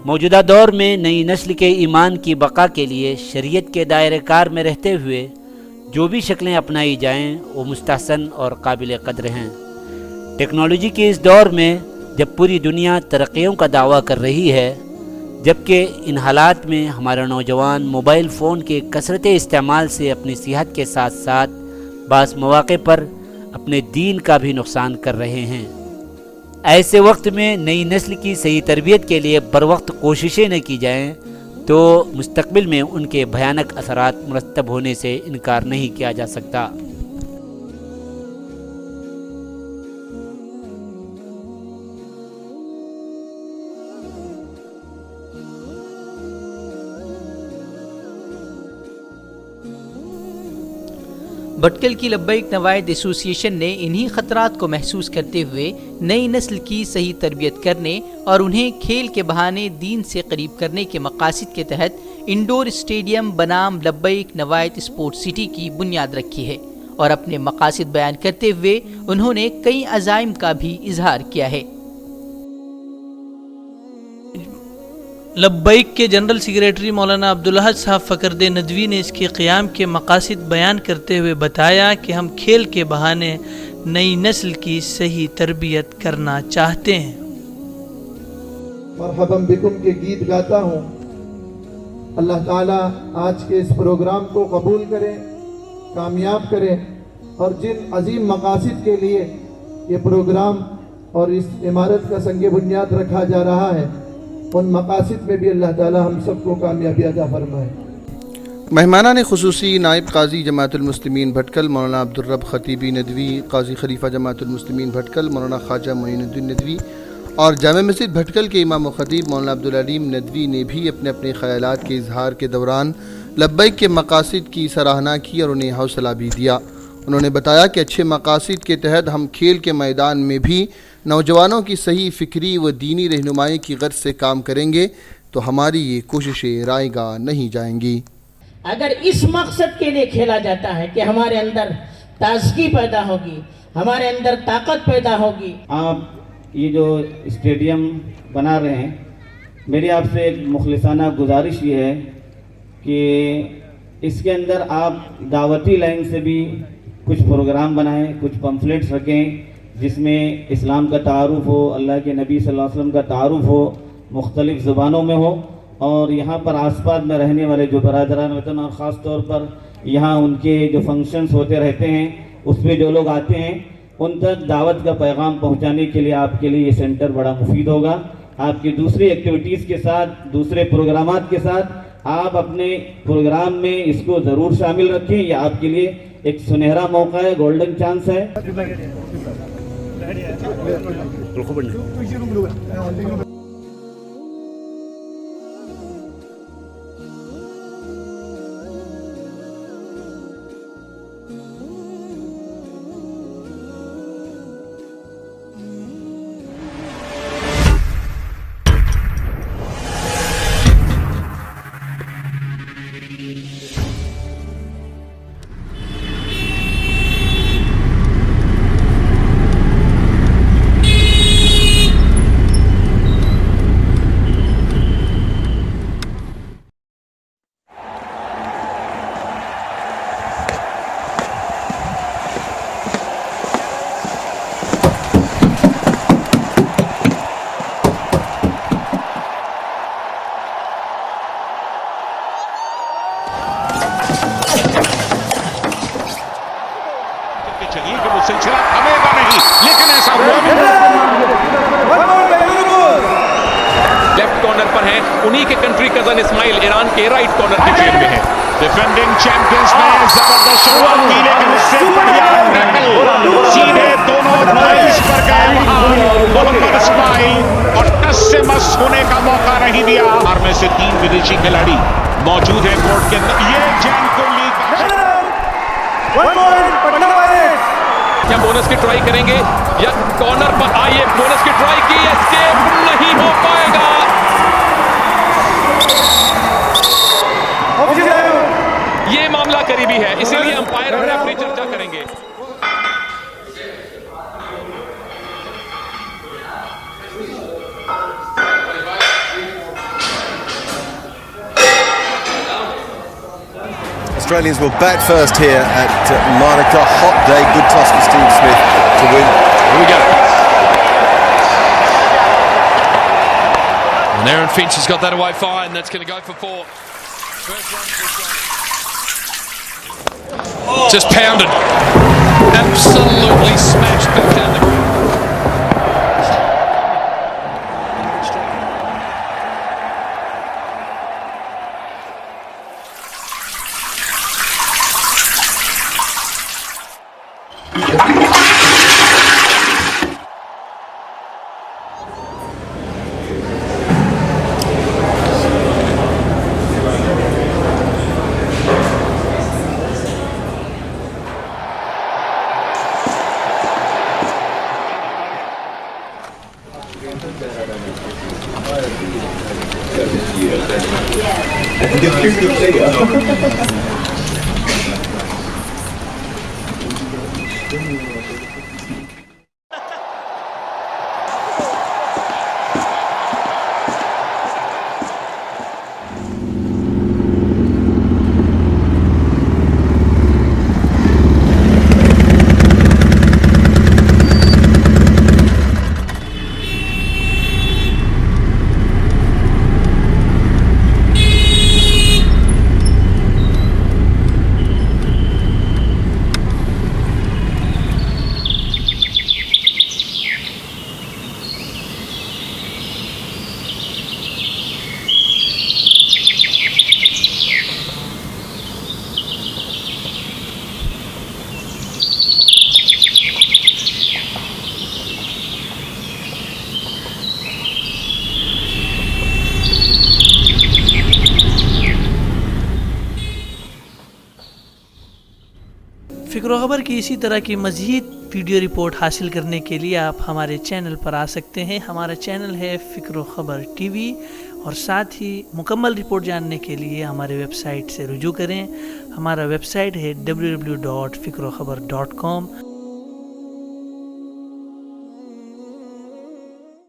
موجودہ دور میں نئی نسل کے ایمان کی بقا کے لیے شریعت کے دائرہ کار میں رہتے ہوئے جو بھی شکلیں اپنائی جائیں وہ مستحسن اور قابل قدر ہیں۔ ٹیکنالوجی کے اس دور میں جب پوری دنیا ترقیوں کا دعویٰ کر رہی ہے، جبکہ ان حالات میں ہمارے نوجوان موبائل فون کے کثرت استعمال سے اپنی صحت کے ساتھ ساتھ بعض مواقع پر اپنے دین کا بھی نقصان کر رہے ہیں۔ ایسے وقت میں نئی نسل کی صحیح تربیت کے لیے بروقت کوششیں نہ کی جائیں تو مستقبل میں ان کے بھیانک اثرات مرتب ہونے سے انکار نہیں کیا جا سکتا۔ بھٹکل کی لبیک نوائد ایسوسی ایشن نے انہی خطرات کو محسوس کرتے ہوئے نئی نسل کی صحیح تربیت کرنے اور انہیں کھیل کے بہانے دین سے قریب کرنے کے مقاصد کے تحت انڈور اسٹیڈیم بنام لبیک نوائد اسپورٹ سٹی کی بنیاد رکھی ہے، اور اپنے مقاصد بیان کرتے ہوئے انہوں نے کئی عزائم کا بھی اظہار کیا ہے۔ لبیک کے جنرل سیکریٹری مولانا عبدالحج صاحب فقرد ندوی نے اس کے قیام کے مقاصد بیان کرتے ہوئے بتایا کہ ہم کھیل کے بہانے نئی نسل کی صحیح تربیت کرنا چاہتے ہیں۔ مرحبا بکم کے گیت گاتا ہوں۔ اللہ تعالیٰ آج کے اس پروگرام کو قبول کرے، کامیاب کرے، اور جن عظیم مقاصد کے لیے یہ پروگرام اور اس عمارت کا سنگ بنیاد رکھا جا رہا ہے، ان مقاصد میں بھی اللہ تعالیٰ ہم سب کو کامیابی عطا فرمائے۔ مہمانان خصوصی نائب قاضی جماعت المسلمین بھٹکل مولانا عبدالرب خطیبی ندوی، قاضی خلیفہ جماعت المسلمین بھٹکل مولانا خواجہ معین الدین ندوی اور جامع مسجد بھٹکل کے امام و خطیب مولانا عبدالعلیم ندوی نے بھی اپنے اپنے خیالات کے اظہار کے دوران لبیک کے مقاصد کی سراہنا کی اور انہیں حوصلہ بھی دیا۔ انہوں نے بتایا کہ اچھے مقاصد کے تحت ہم کھیل کے میدان میں بھی نوجوانوں کی صحیح فکری و دینی رہنمائی کی غرض سے کام کریں گے تو ہماری یہ کوششیں رائے گاہ نہیں جائیں گی۔ اگر اس مقصد کے لیے کھیلا جاتا ہے کہ ہمارے اندر تازگی پیدا ہوگی، ہمارے اندر طاقت پیدا ہوگی۔ آپ یہ جو اسٹیڈیم بنا رہے ہیں، میری آپ سے ایک مخلصانہ گزارش یہ ہے کہ اس کے اندر آپ دعوتی لائن سے بھی کچھ پروگرام بنائیں، کچھ پمفلیٹس رکھیں جس میں اسلام کا تعارف ہو، اللہ کے نبی صلی اللہ علیہ وسلم کا تعارف ہو، مختلف زبانوں میں ہو، اور یہاں پر آس پاس میں رہنے والے جو برادران وطن اور خاص طور پر یہاں ان کے جو فنکشنز ہوتے رہتے ہیں اس پہ جو لوگ آتے ہیں ان تک دعوت کا پیغام پہنچانے کے لیے آپ کے لیے یہ سینٹر بڑا مفید ہوگا۔ آپ کی دوسری ایکٹیویٹیز کے ساتھ، دوسرے پروگرامات کے ساتھ آپ اپنے پروگرام میں اس کو ضرور شامل رکھیں۔ یہ آپ کے لیے ایک سنہرا موقع ہے، گولڈن چانس ہے۔ سلسلہ تھمے گا نہیں، لیکن ایسا ہوا بھی لیفٹ کارنر پر ہیں، انہی کے کنٹری کزن اسماعیل ایران کے رائٹ کارنر کے جیل میں ہیں۔ ڈیفینڈنگ چیمپئنز نے زبردست شروعات کی لیکن اس سے بڑھیا ٹیکل سیدھے دونوں لائنز پر گئے وہاں محمد اسماعیل اور ٹس سے مس ہونے کا موقع نہیں دیا۔ اور میں سے 3 ودیشی کھلاڑی موجود ہیں کورٹ کے اندر۔ یہ جین کو لیگ کیا بونس کی ٹرائی کریں گے یا کارنر پر آئیے بونس کی ٹرائی کی، اسکیپ نہیں ہو پائے گا۔ یہ معاملہ قریبی ہے، اسی لیے امپائر اور ریفری چرچا کریں گے۔ Australians will bat first here at Monaco. Hot day, good toss for Steve Smith to win. Here we go. And Aaron Finch has got that away fine. That's going to go for 4. Just pounded. Absolutely smashed back down the ground. فکر و خبر کی اسی طرح کی مزید video report حاصل کرنے کے لیے آپ ہمارے چینل پر آ سکتے ہیں. ہمارا چینل ہے فکر و خبر ٹی وی، اور ساتھ ہی مکمل رپورٹ جاننے کے لیے ہمارے ویب سائٹ سے رجوع کریں. ہمارا ویب سائٹ ہے www.fikrokhbar.com.